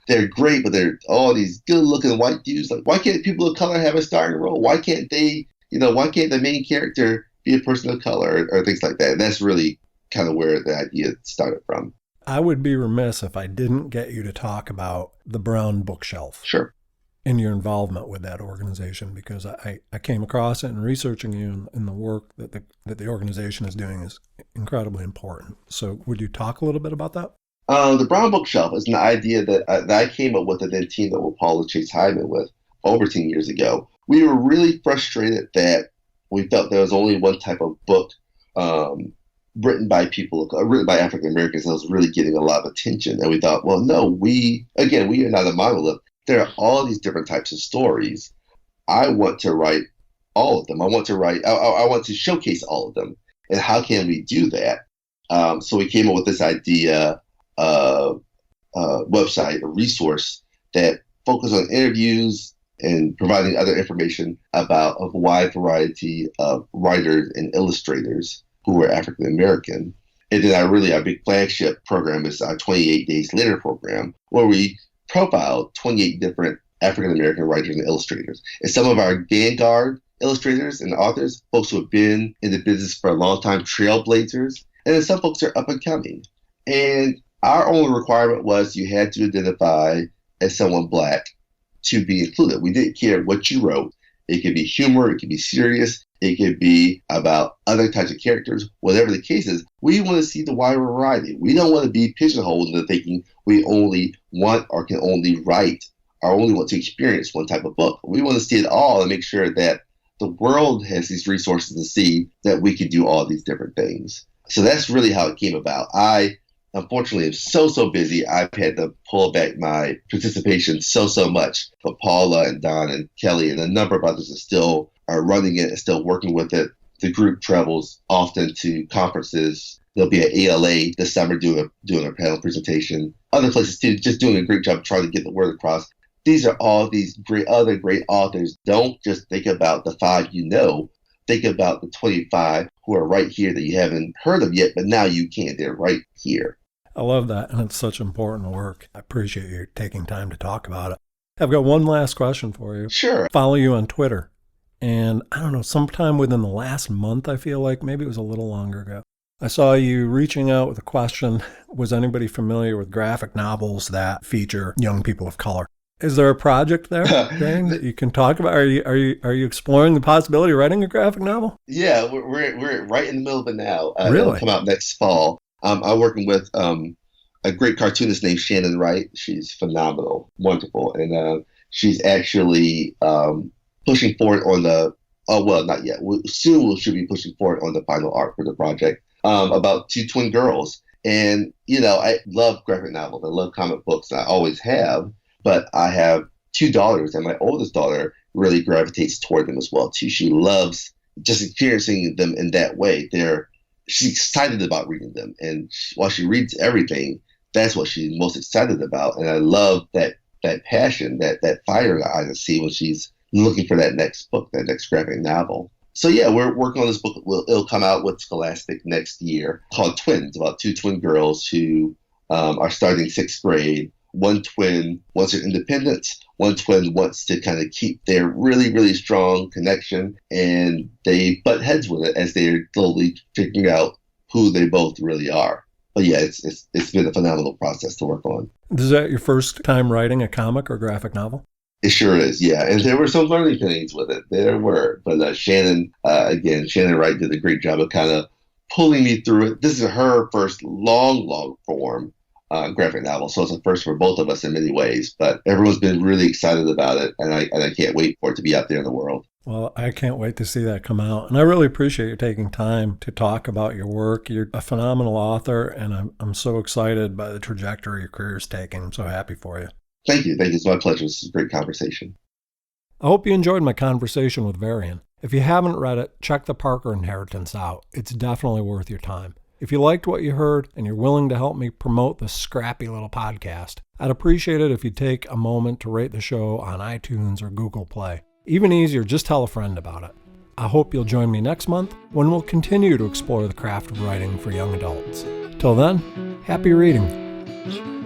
they're great, but they're all these good-looking white dudes. Like, why can't people of color have a starring role? Why can't they, why can't the main character be a person of color or things like that? And that's really kind of where the idea started from. I would be remiss if I didn't get you to talk about the Brown Bookshelf. Sure. And your involvement with that organization, because I came across it and researching you, and the work that the organization is doing is incredibly important. So would you talk a little bit about that? The Brown Bookshelf is an idea that I came up with and then teamed up with Paula Chase Hyman with over 10 years ago. We were really frustrated that we felt there was only one type of book written by African Americans that was really getting a lot of attention. And we thought, well, no, we are not a monolith. There are all these different types of stories. I want to write all of them. I want to showcase all of them. And how can we do that? So we came up with this idea website, a resource that focused on interviews and providing other information about a wide variety of writers and illustrators who were African American. And then our big flagship program is our 28 Days Later program, where we profiled 28 different African American writers and illustrators. And some of our vanguard illustrators and authors, folks who have been in the business for a long time, trailblazers, and then some folks are up and coming. And our only requirement was you had to identify as someone Black to be included. We didn't care what you wrote. It could be humor, it could be serious, it could be about other types of characters, whatever the case is. We want to see the wide variety. We don't want to be pigeonholed into thinking we only want or can only write or only want to experience one type of book. We want to see it all and make sure that the world has these resources to see that we can do all these different things. So that's really how it came about. I, unfortunately, am so busy. I've had to pull back my participation so much. But Paula and Don and Kelly and a number of others are running it and still working with it. The group travels often to conferences. There'll be an ALA this summer doing a panel presentation. Other places too, just doing a great job trying to get the word across. These are all these other great authors. Don't just think about the 5 you know. Think about the 25 who are right here that you haven't heard of yet, but now you can. They're right here. I love that, and it's such important work. I appreciate you taking time to talk about it. I've got one last question for you. Sure. Follow you on Twitter. And I don't know, sometime within the last month, I feel like, maybe it was a little longer ago, I saw you reaching out with a question, was anybody familiar with graphic novels that feature young people of color? Is there a project there, Dane, that you can talk about? Are you exploring the possibility of writing a graphic novel? Yeah, we're right in the middle of it now. Really? It'll come out next fall. I'm working with a great cartoonist named Shannon Wright. She's phenomenal, wonderful, and she's actually pushing forward on not yet. Soon we should be pushing forward on the final art for the project about 2 twin girls. And I love graphic novels. I love comic books. And I always have. But I have 2 daughters, and my oldest daughter really gravitates toward them as well too. She loves just experiencing them in that way. She's excited about reading them, and while she reads everything, that's what she's most excited about. And I love that passion, that fire in her eyes I see when she's looking for that next book, that next graphic novel. So yeah, we're working on this book. It'll come out with Scholastic next year, called Twins, about two twin girls who are starting sixth grade. One twin wants their independence. One twin wants to kind of keep their really, really strong connection, and they butt heads with it as they're slowly figuring out who they both really are. But yeah, it's been a phenomenal process to work on. Is that your first time writing a comic or graphic novel? It sure is, yeah. And there were some learning pains with it. There were. But Shannon Wright did a great job of kind of pulling me through it. This is her first long form graphic novel, so it's a first for both of us in many ways. But everyone's been really excited about it, and I can't wait for it to be out there in the world. Well, I can't wait to see that come out. And I really appreciate you taking time to talk about your work. You're a phenomenal author, and I'm so excited by the trajectory your career is taking. I'm so happy for you. Thank you. It's my pleasure. This is a great conversation. I hope you enjoyed my conversation with Varian. If you haven't read it, check The Parker Inheritance out. It's definitely worth your time. If you liked what you heard and you're willing to help me promote this scrappy little podcast, I'd appreciate it if you take a moment to rate the show on iTunes or Google Play. Even easier, just tell a friend about it. I hope you'll join me next month when we'll continue to explore the craft of writing for young adults. Till then, happy reading.